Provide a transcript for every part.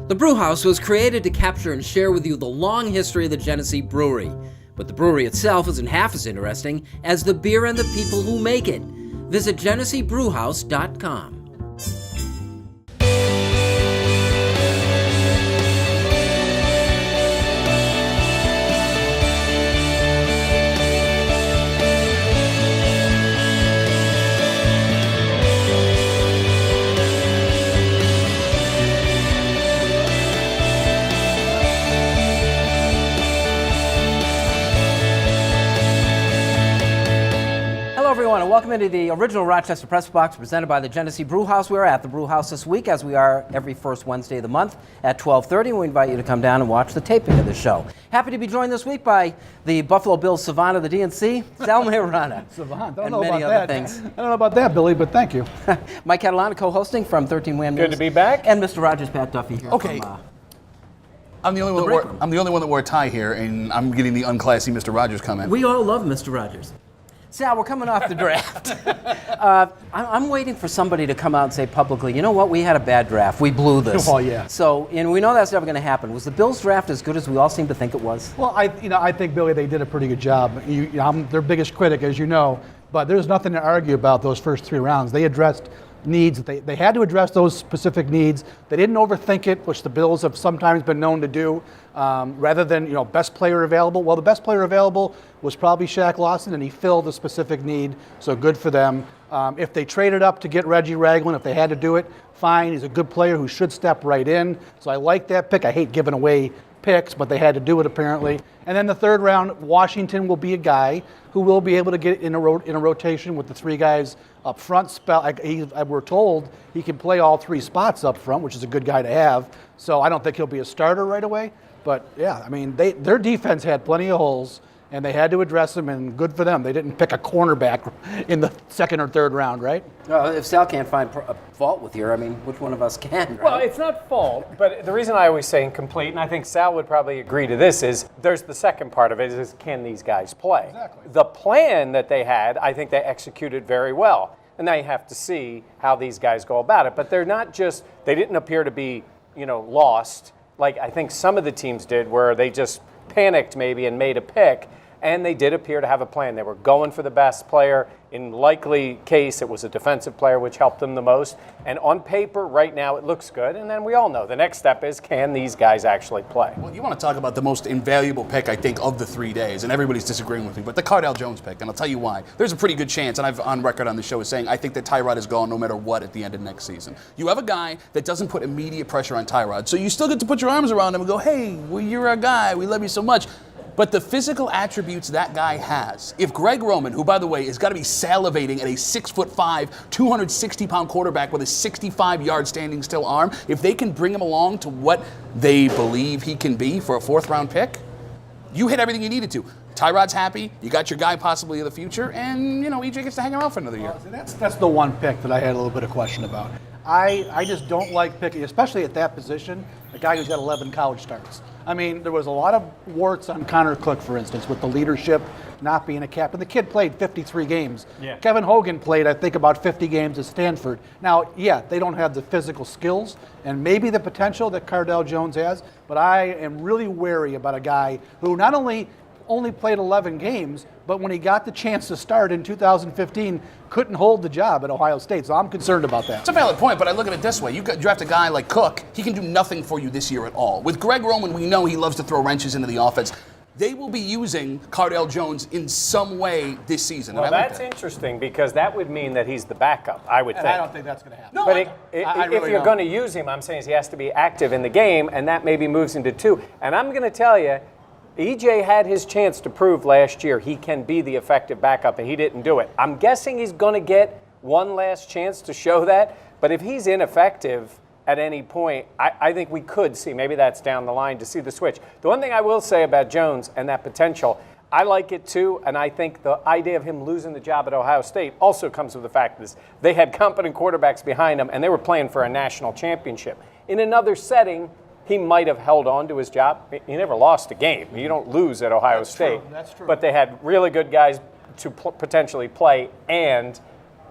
The Brew House was created to capture and share with you the long history of the Genesee Brewery. But the brewery itself isn't half as interesting as the beer and the people who make it. Visit GeneseeBrewhouse.com. Everyone, and welcome into the original Rochester Press Box presented by the Genesee Brew House. We're at the Brew House this week, as we are every first Wednesday of the month at 12:30. We invite you to come down and watch the taping of the show. Happy to be joined this week by the Buffalo Bills savant of the DNC, Sal Maiorana. Savant, and many other things. I don't know about that, Billy, but thank you. Mike Catalana co-hosting from 13 WHAM News. Good to be back. And Mr. Rogers, Pat Duffy here. Okay. From, I'm the only one that wore a tie here, and I'm getting the unclassy Mr. Rogers comment. We all love Mr. Rogers. Sal, we're coming off the draft. I'm waiting for somebody to come out and say publicly, you know what, we had a bad draft. We blew this. Oh, yeah. So, and we know that's never going to happen. Was the Bills draft as good as we all seem to think it was? Well, I think, Billy, they did a pretty good job. I'm their biggest critic, as you know, but there's nothing to argue about those first three rounds. They addressed needs. They had to address those specific needs. They didn't overthink it, which the Bills have sometimes been known to do. Rather than, best player available. Well, the best player available was probably Shaq Lawson, and he filled a specific need, so good for them. If they traded up to get Reggie Ragland, if they had to do it, fine. He's a good player who should step right in. So I like that pick. I hate giving away picks, but they had to do it apparently. And then the third round, Washington will be a guy who will be able to get in a rotation with the three guys up front. We're told he can play all three spots up front, which is a good guy to have. So I don't think he'll be a starter right away. But yeah, I mean, their defense had plenty of holes, and they had to address them, and good for them. They didn't pick a cornerback in the second or third round, right? If Sal can't find a fault with you, I mean, which one of us can, right? Well, it's not fault, but the reason I always say incomplete, and I think Sal would probably agree to this, is there's the second part of it, is can these guys play? Exactly. The plan that they had, I think they executed very well. And now you have to see how these guys go about it. But they're not just, they didn't appear to be, lost, like I think some of the teams did, where they just panicked maybe and made a pick. And they did appear to have a plan. They were going for the best player. In likely case, it was a defensive player, which helped them the most. And on paper, right now, it looks good. And then we all know the next step is, can these guys actually play? Well, you want to talk about the most invaluable pick, I think, of the 3 days, and everybody's disagreeing with me, but the Cardale Jones pick, and I'll tell you why. There's a pretty good chance, and I've on record on the show as saying, I think that Tyrod is gone no matter what at the end of next season. You have a guy that doesn't put immediate pressure on Tyrod, so you still get to put your arms around him and go, hey, well, you're our guy. We love you so much. But the physical attributes that guy has, if Greg Roman, who, by the way, has got to be salivating at a 6'5", 260-pound quarterback with a 65-yard standing still arm, if they can bring him along to what they believe he can be for a fourth-round pick, you hit everything you needed to. Tyrod's happy, you got your guy possibly of the future, and, EJ gets to hang around for another year. That's the one pick that I had a little bit of question about. I just don't like picking, especially at that position, a guy who's got 11 college starts. I mean, there was a lot of warts on Connor Cook, for instance, with the leadership, not being a captain. The kid played 53 games. Yeah. Kevin Hogan played, I think, about 50 games at Stanford. Now, yeah, they don't have the physical skills and maybe the potential that Cardale Jones has, but I am really wary about a guy who not only played 11 games, but when he got the chance to start in 2015, couldn't hold the job at Ohio State. So I'm concerned about that. It's a valid point, but I look at it this way. You draft a guy like Cook, he can do nothing for you this year at all. With Greg Roman, we know he loves to throw wrenches into the offense. They will be using Cardale Jones in some way this season. Well, that's interesting, because that would mean that he's the backup, I would think. I don't think that's going to happen. No, but if you're going to use him, I'm saying he has to be active in the game, and that maybe moves into two. And I'm going to tell you, EJ had his chance to prove last year he can be the effective backup, and he didn't do it. I'm guessing he's going to get one last chance to show that, but if he's ineffective at any point, I think we could see, maybe that's down the line, to see the switch. The one thing I will say about Jones and that potential, I like it too, and I think the idea of him losing the job at Ohio State also comes with the fact that they had competent quarterbacks behind him, and they were playing for a national championship. In another setting, he might have held on to his job. He never lost a game. You don't lose at Ohio State. That's true. But they had really good guys to potentially play, and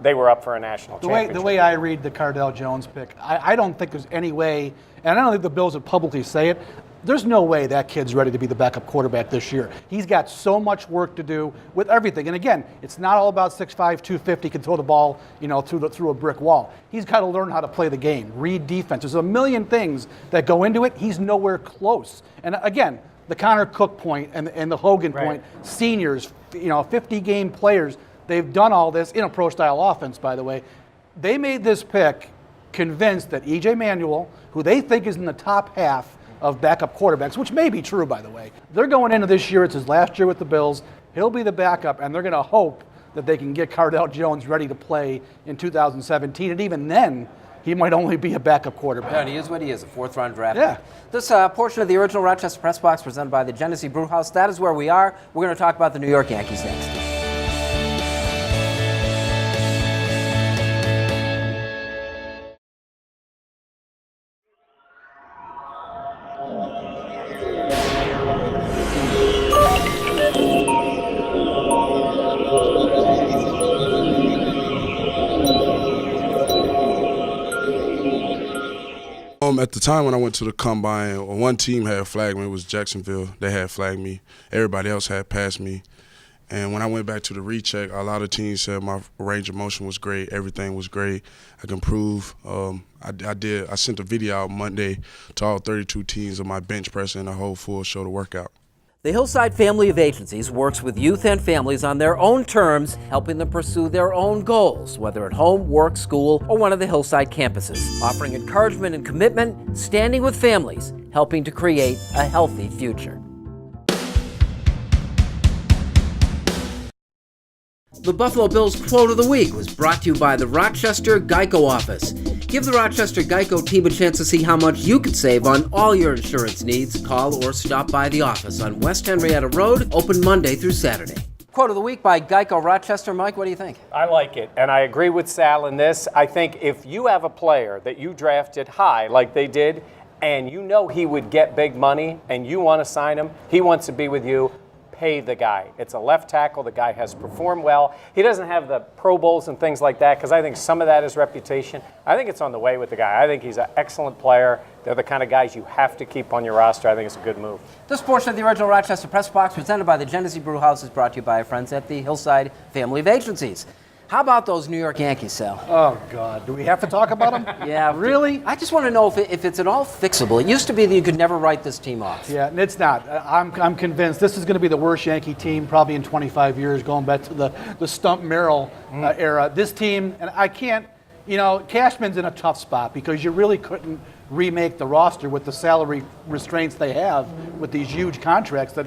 they were up for a national championship. The way I read the Cardell Jones pick, I don't think there's any way, and I don't think the Bills would publicly say it, there's no way that kid's ready to be the backup quarterback this year. He's got so much work to do with everything. And again, it's not all about 6'5", 250, can throw the ball, through a brick wall. He's got to learn how to play the game, read defense. There's a million things that go into it. He's nowhere close. And again, the Connor Cook point and the Hogan point, seniors, 50-game players, they've done all this in a pro-style offense, by the way. They made this pick convinced that E.J. Manuel, who they think is in the top half of backup quarterbacks, which may be true, by the way. They're going into this year, it's his last year with the Bills. He'll be the backup, and they're going to hope that they can get Cardell Jones ready to play in 2017. And even then, he might only be a backup quarterback. Yeah, he is what he is, a fourth-round draft pick. This portion of the original Rochester Press Box presented by the Genesee Brew House, that is where we are. We're going to talk about the New York Yankees next. At the time when I went to the combine, one team had flagged me. It was Jacksonville. They had flagged me. Everybody else had passed me. And when I went back to the recheck, a lot of teams said my range of motion was great. Everything was great. I can prove. I sent a video out Monday to all 32 teams of my bench press and a whole full shoulder workout. The Hillside Family of Agencies works with youth and families on their own terms, helping them pursue their own goals, whether at home, work, school, or one of the Hillside campuses, offering encouragement and commitment, standing with families, helping to create a healthy future. The Buffalo Bills Quote of the Week was brought to you by the Rochester Geico Office. Give the Rochester Geico team a chance to see how much you could save on all your insurance needs. Call or stop by the office on West Henrietta Road, open Monday through Saturday. Quote of the Week by Geico Rochester. Mike, what do you think? I like it, and I agree with Sal in this. I think if you have a player that you drafted high, like they did, and you know he would get big money, and you want to sign him, he wants to be with you, pay the guy. It's a left tackle. The guy has performed well. He doesn't have the Pro Bowls and things like that because I think some of that is reputation. I think it's on the way with the guy. I think he's an excellent player. They're the kind of guys you have to keep on your roster. I think it's a good move. This portion of the original Rochester Press Box presented by the Genesee Brew House is brought to you by our friends at the Hillside Family of Agencies. How about those New York Yankees, Sal? Oh, God. Do we have to talk about them? Yeah. Really? I just want to know if it's at all fixable. It used to be that you could never write this team off. Yeah, and it's not. I'm convinced this is going to be the worst Yankee team probably in 25 years, going back to the Stump Merrill era. This team, and I can't, Cashman's in a tough spot because you really couldn't remake the roster with the salary restraints they have with these huge contracts that,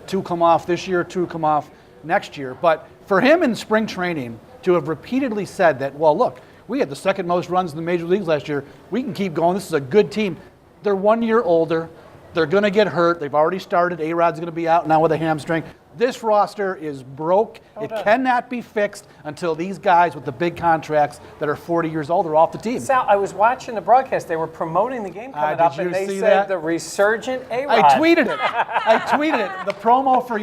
two come off this year, two come off next year. But for him in spring training to have repeatedly said that, well, look, we had the second most runs in the major leagues last year. We can keep going. This is a good team. They're 1 year older. They're going to get hurt. They've already started. A-Rod's going to be out now with a hamstring. This roster is broke. It cannot be fixed until these guys with the big contracts that are 40 years old are off the team. Sal, I was watching the broadcast. They were promoting the game coming up, and they said the resurgent A-Rod. I tweeted it. The promo for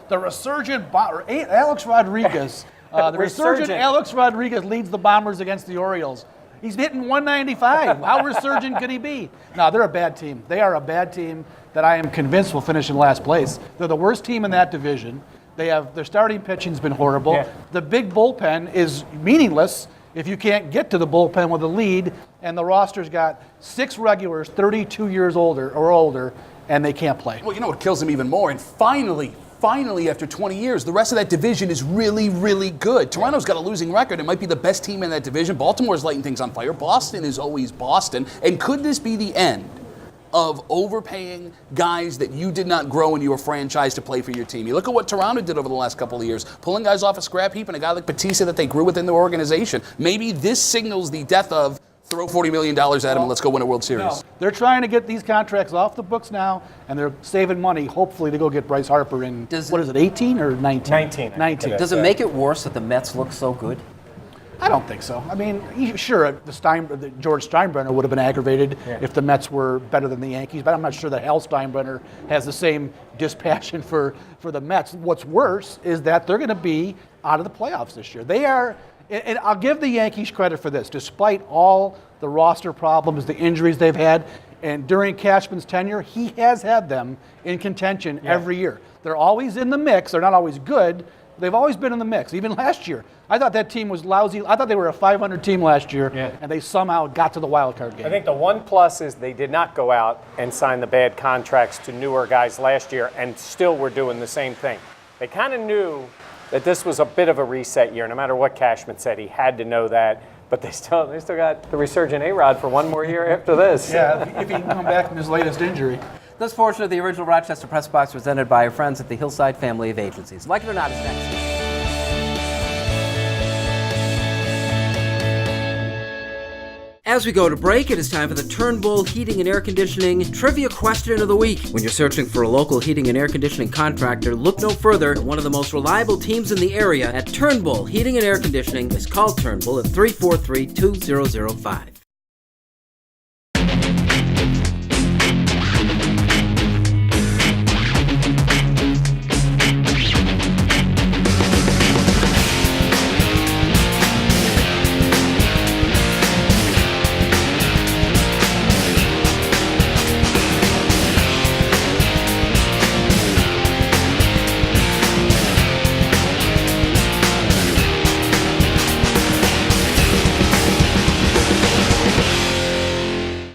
the resurgent Alex Rodriguez. The resurgent Alex Rodriguez leads the Bombers against the Orioles. He's hitting 195. How resurgent could he be? No, they're a bad team. They are a bad team that I am convinced will finish in last place. They're the worst team in that division. Their starting pitching's been horrible. Yeah. The big bullpen is meaningless if you can't get to the bullpen with a lead, and the roster's got 6 regulars 32 years older, and they can't play. Well, you know what kills them even more? And finally, after 20 years, the rest of that division is really, really good. Toronto's got a losing record. It might be the best team in that division. Baltimore's lighting things on fire. Boston is always Boston. And could this be the end of overpaying guys that you did not grow in your franchise to play for your team? You look at what Toronto did over the last couple of years, pulling guys off a scrap heap and a guy like Batista that they grew within their organization. Maybe this signals the death of throw $40 million at him and let's go win a World Series. No. They're trying to get these contracts off the books now, and they're saving money, hopefully, to go get Bryce Harper in, 18 or 19? 19. Does it make it worse that the Mets look so good? I don't think so. I mean, sure, George Steinbrenner would have been aggravated if the Mets were better than the Yankees, but I'm not sure that Hal Steinbrenner has the same dispassion for the Mets. What's worse is that they're going to be out of the playoffs this year. They are, And I'll give the Yankees credit for this. Despite all the roster problems, the injuries they've had, and during Cashman's tenure, he has had them in contention every year. They're always in the mix. They're not always good. They've always been in the mix. Even last year, I thought that team was lousy. I thought they were a 500 team last year, and they somehow got to the wild card game. I think the one plus is they did not go out and sign the bad contracts to newer guys last year and still were doing the same thing. They kind of knew that this was a bit of a reset year. No matter what Cashman said, he had to know that. But they still got the resurgent A-Rod for one more year after this. Yeah, if he can come back from his latest injury. This portion of the original Rochester Press Box presented by our friends at the Hillside family of agencies. Like it or not, is next. As we go to break, it is time for the Turnbull Heating and Air Conditioning Trivia Question of the Week. When you're searching for a local heating and air conditioning contractor, look no further than one of the most reliable teams in the area at Turnbull Heating and Air Conditioning. Is called Turnbull at 343-2005.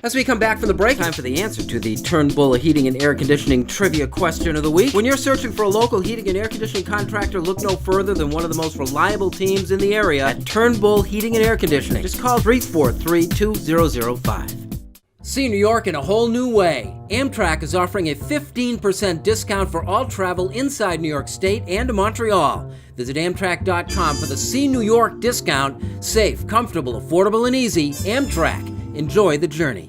As we come back from the break, time for the answer to the Turnbull Heating and Air Conditioning Trivia Question of the Week. When you're searching for a local heating and air conditioning contractor, look no further than one of the most reliable teams in the area at Turnbull Heating and Air Conditioning. Just call 343-2005. See New York in a whole new way. Amtrak is offering a 15% discount for all travel inside New York State and to Montreal. Visit Amtrak.com for the See New York discount. Safe, comfortable, affordable, and easy. Amtrak. Enjoy the journey.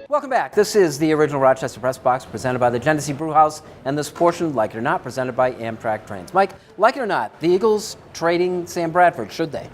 Welcome back. This is the original Rochester Press Box presented by the Genesee Brew House, and this portion, like it or not, presented by Amtrak Trains. Mike, like it or not, the Eagles trading Sam Bradford, should they?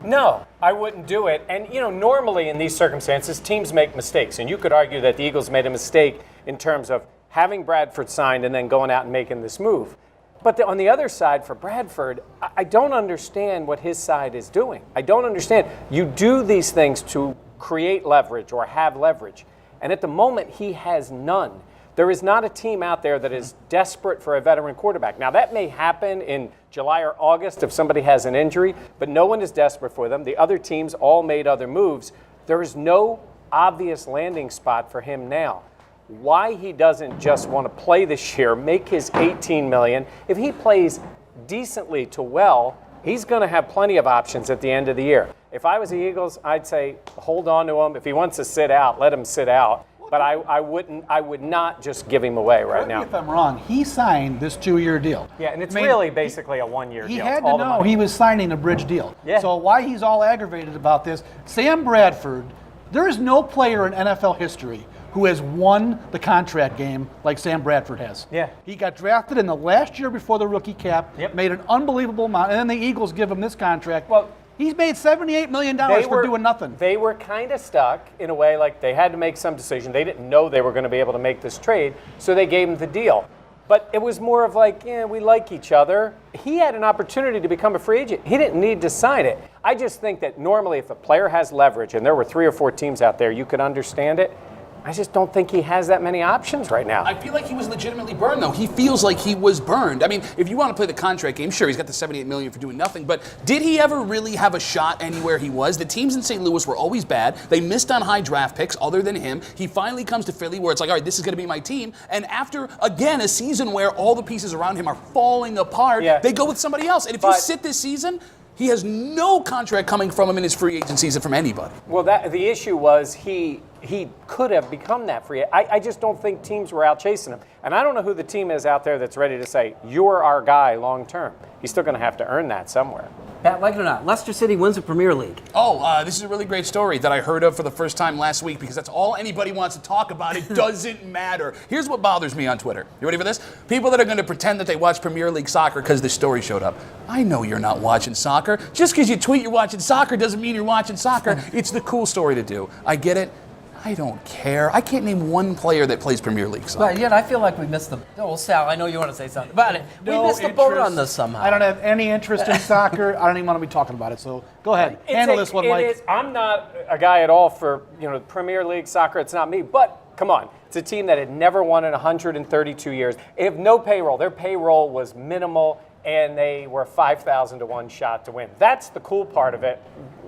No, I wouldn't do it. And, normally in these circumstances, teams make mistakes. And you could argue that the Eagles made a mistake in terms of having Bradford signed and then going out and making this move. But on the other side, for Bradford, I don't understand what his side is doing. I don't understand. You do these things to create leverage or have leverage. And at the moment, he has none. There is not a team out there that is desperate for a veteran quarterback. Now, that may happen in July or August if somebody has an injury, but no one is desperate for them. The other teams all made other moves. There is no obvious landing spot for him now. Why he doesn't just want to play this year, make his $18 million. If he plays decently to well, he's going to have plenty of options at the end of the year. If I was the Eagles, I'd say hold on to him. If he wants to sit out, let him sit out. But I would not just give him away right now. If I'm wrong, he signed this 2-year deal. Yeah, and it's really basically a 1-year deal. He had to know he was signing a bridge deal. Yeah. So why he's all aggravated about this, Sam Bradford, there is no player in NFL history who has won the contract game like Sam Bradford has. Yeah. He got drafted in the last year before the rookie cap, made an unbelievable amount, and then the Eagles give him this contract. Well, he's made $78 million for doing nothing. They were kind of stuck in a way, like they had to make some decision. They didn't know they were going to be able to make this trade, so they gave him the deal. But it was more of like, we like each other. He had an opportunity to become a free agent. He didn't need to sign it. I just think that normally if a player has leverage, and there were 3 or 4 teams out there, you could understand it. I just don't think he has that many options right now. I feel like he was legitimately burned, though. He feels like he was burned. I mean, if you want to play the contract game, sure, he's got the $78 million for doing nothing, but did he ever really have a shot anywhere he was? The teams in St. Louis were always bad. They missed on high draft picks other than him. He finally comes to Philly where it's like, all right, this is going to be my team. And after, again, a season where all the pieces around him are falling apart, they go with somebody else. And if you sit this season, he has no contract coming from him in his free agent season from anybody. Well, the issue was he could have become that free. I just don't think teams were out chasing him. And I don't know who the team is out there that's ready to say, you're our guy long term. He's still going to have to earn that somewhere. Pat, like it or not, Leicester City wins the Premier League. This is a really great story that I heard of for the first time last week because that's all anybody wants to talk about. It doesn't matter. Here's what bothers me on Twitter. You ready for this? People that are going to pretend that they watch Premier League soccer because this story showed up. I know you're not watching soccer. Just because you tweet you're watching soccer doesn't mean you're watching soccer. It's the cool story to do. I get it. I don't care. I can't name one player that plays Premier League soccer. But yet I feel like we missed the. Oh, Sal, I know you want to say something about it. We No missed the boat interest. on this somehow. I don't have any interest in soccer. I don't even want to be talking about it. So go ahead, handle this one, Mike. I'm not a guy at all for Premier League soccer. It's not me. But come on, it's a team that had never won in 132 years. They have no payroll. Their payroll was minimal, and they were 5,000 to 1 shot to win. That's the cool part of it.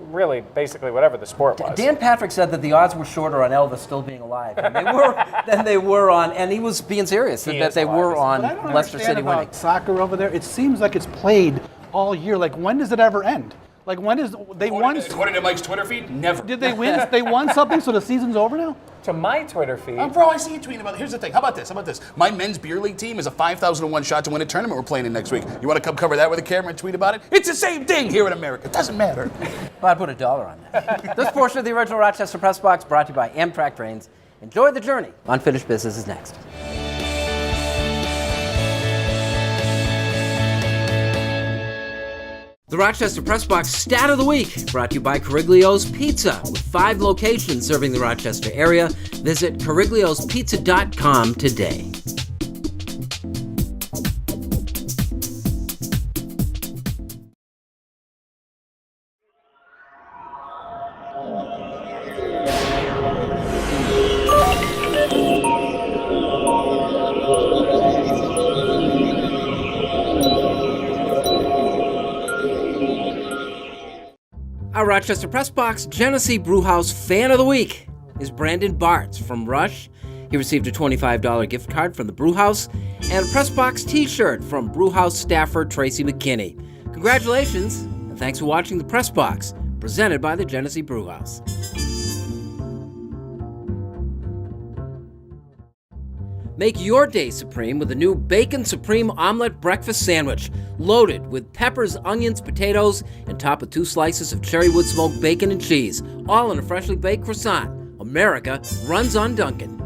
Really, basically, whatever the sport was. Dan Patrick said that the odds were shorter on Elvis still being alive than they were on, and he was being serious, that they were on But I don't Leicester understand City about winning. soccer over there. It seems like it's played all year. Like, when does it ever end? Like, when is they won? According to Mike's Twitter feed, never. Did they win? They won something, so the season's over now? To my Twitter feed. Bro, I see you tweeting about it. Here's the thing. How about this? My men's beer league team is a 5,000 to 1 shot to win a tournament we're playing in next week. You want to come cover that with a camera and tweet about it? It's the same thing here in America. It doesn't matter. Well, I'd put $1 on that. This portion of the original Rochester Press Box brought to you by Amtrak Trains. Enjoy the journey. Unfinished Business is next. The Rochester Press Box Stat of the Week, brought to you by Cariglio's Pizza, with 5 locations serving the Rochester area. Visit carigliospizza.com today. Our Rochester Press Box Genesee Brewhouse Fan of the Week is Brandon Bartz from Rush. He received a $25 gift card from the Brewhouse and a Press Box t-shirt from Brewhouse staffer Tracy McKinney. Congratulations, and thanks for watching the Press Box, presented by the Genesee Brewhouse. Make your day supreme with a new Bacon Supreme Omelet Breakfast Sandwich, loaded with peppers, onions, potatoes, and topped with 2 slices of cherry wood smoked bacon and cheese, all in a freshly baked croissant. America runs on Dunkin'.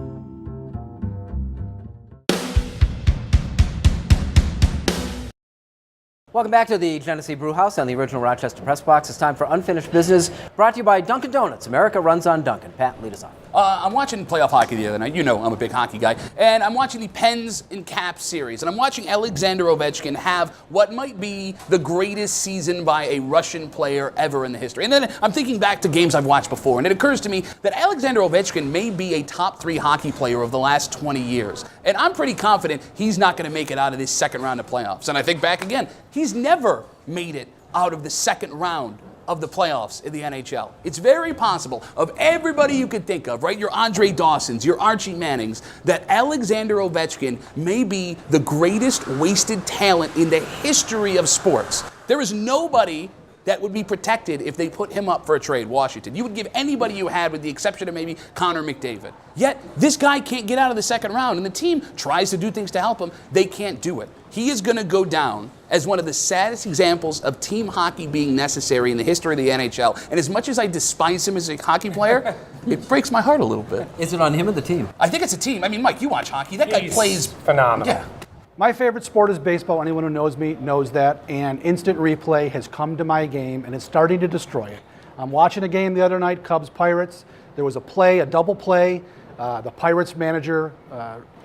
Welcome back to the Genesee Brewhouse and the original Rochester Press Box. It's time for Unfinished Business, brought to you by Dunkin' Donuts. America runs on Dunkin'. Pat, lead us on. I'm watching playoff hockey the other night. You know I'm a big hockey guy. And I'm watching the Pens and Caps series. And I'm watching Alexander Ovechkin have what might be the greatest season by a Russian player ever in the history. And then I'm thinking back to games I've watched before. And it occurs to me that Alexander Ovechkin may be a top 3 hockey player of the last 20 years. And I'm pretty confident he's not going to make it out of this second round of playoffs. And I think back again, he's never made it out of the second round of the playoffs in the NHL. It's very possible, of everybody you could think of, right, your Andre Dawsons, your Archie Mannings, that Alexander Ovechkin may be the greatest wasted talent in the history of sports. There is nobody that would be protected if they put him up for a trade, Washington. You would give anybody you had, with the exception of maybe Connor McDavid. Yet, this guy can't get out of the second round, and the team tries to do things to help him. They can't do it. He is going to go down as one of the saddest examples of team hockey being necessary in the history of the NHL. And as much as I despise him as a hockey player, it breaks my heart a little bit. Is it on him or the team? I think it's a team. I mean, Mike, you watch hockey. That guy plays phenomenal. Yeah. My favorite sport is baseball. Anyone who knows me knows that. And instant replay has come to my game, and it's starting to destroy it. I'm watching a game the other night, Cubs-Pirates. There was a play, a double play. The Pirates manager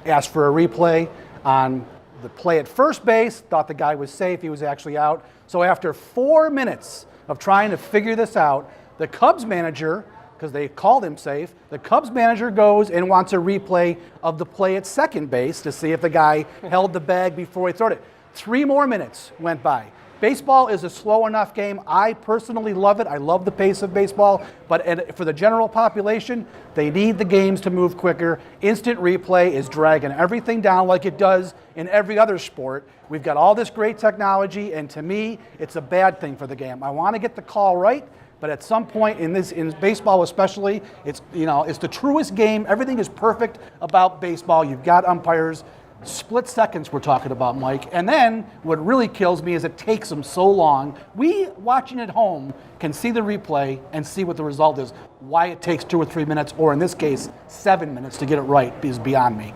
asked for a replay on the play at first base, thought the guy was safe. He was actually out. So after 4 minutes of trying to figure this out, the Cubs manager, because they called him safe, the Cubs manager goes and wants a replay of the play at second base to see if the guy held the bag before he threw it. 3 more minutes went by. Baseball is a slow enough game. I personally love it. I love the pace of baseball. But for the general population, they need the games to move quicker. Instant replay is dragging everything down like it does in every other sport. We've got all this great technology, and to me, it's a bad thing for the game. I want to get the call right, but at some point in baseball especially, it's the truest game. Everything is perfect about baseball. You've got umpires. Split seconds we're talking about, Mike. And then what really kills me is it takes them so long. We, watching at home, can see the replay and see what the result is. Why it takes 2 or 3 minutes, or in this case, 7 minutes to get it right is beyond me.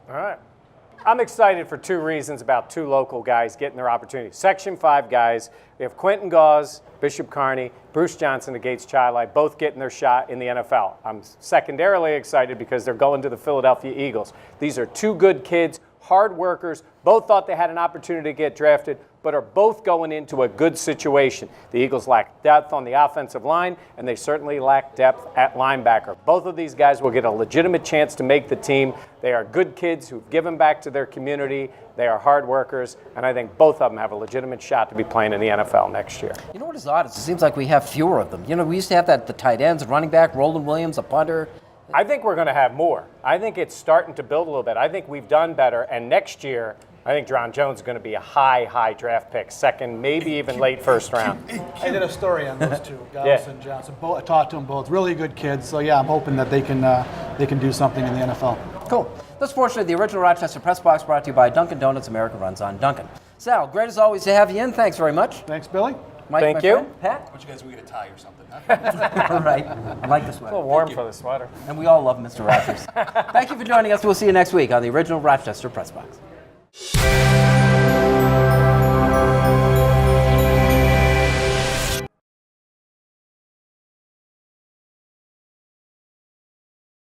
All right. I'm excited for two reasons about two local guys getting their opportunity. Section 5 guys. We have Quentin Gauze, Bishop Kearney, Bruce Johnson, and Gates Chili, both getting their shot in the NFL. I'm secondarily excited because they're going to the Philadelphia Eagles. These are two good kids, hard workers, both thought they had an opportunity to get drafted, but are both going into a good situation. The Eagles lack depth on the offensive line, and they certainly lack depth at linebacker. Both of these guys will get a legitimate chance to make the team. They are good kids who've given back to their community. They are hard workers, and I think both of them have a legitimate shot to be playing in the NFL next year. You know what is odd? It seems like we have fewer of them. You know, we used to have the tight ends, a running back, Roland Williams, a punter. I think we're going to have more. I think it's starting to build a little bit. I think we've done better, and next year, I think Dron Jones is going to be a high draft pick, second, maybe even late first round. I did a story on those two, Gauze and Johnson. I talked to them both. Really good kids. So yeah, I'm hoping that they can do something in the NFL. Cool. This portion of the original Rochester Press Box brought to you by Dunkin' Donuts. America runs on Dunkin'. Sal, great as always to have you in. Thanks very much. Thanks, Billy. Mike, Thank my you. friend. Pat? Why don't you guys get a tie or something, huh? All right. I like the sweater. A little warm for the sweater. And we all love Mr. Rogers. Thank you for joining us. We'll see you next week on the original Rochester Press Box.